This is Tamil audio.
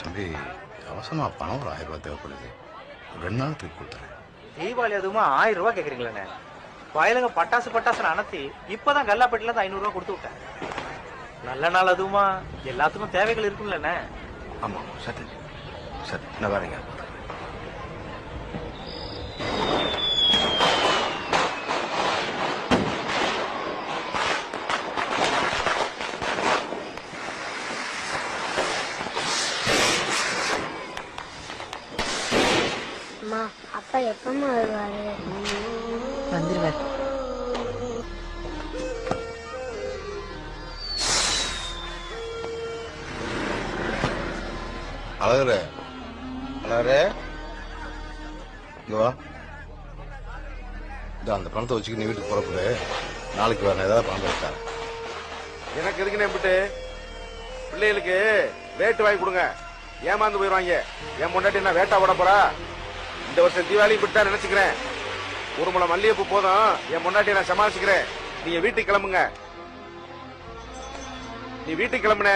தம்பி அவசரமா பணம் ஒரு 1000 ரூபாய் தேவைப்படுது. 2 நாள் தூக்கி கொடுத்தேன். தீபாவளி அதுவுமா 1000 ரூபாய் கேக்குறீங்களே? வயலுங்க பட்டாசுன்னு அனத்தி இப்பதான் கல்லாப்பட்டில இருந்து 500 ரூபாய் கொடுத்து விட்டேன். நல்ல நாள் அதுவுமா எல்லாத்துக்கும் தேவைகள் இருக்கும்லண்ணே. ஆமா சரி சரி நான் வரேங்க. அப்பா எப்பமா வருவாரு? வந்துருவார். அழகரே அழகரே இங்க வா. அந்த பணத்தை வச்சுக்க நீ வீட்டுக்கு புறப்படு. நாளைக்கு வரணும். ஏதாவது பணம் இருக்கா? எனக்கு எதுக்கு நம்பிட்டு பிள்ளைகளுக்கு வேட்டு வாங்கி கொடுங்க. ஏமாந்து போயிடுவாங்க. என் முன்னாடி என்ன வேட்டா விட போறா? இந்த வருஷம் தீபாவளி விட்டா நினைச்சுக்கிறேன். ஒரு முளை மல்லிகைப்பூ போதும். என் முன்னாடி நான் சமாளிச்சுக்கிறேன். நீங்க வீட்டுக்கு கிளம்புங்க. நீ வீட்டுக்கு கிளம்புன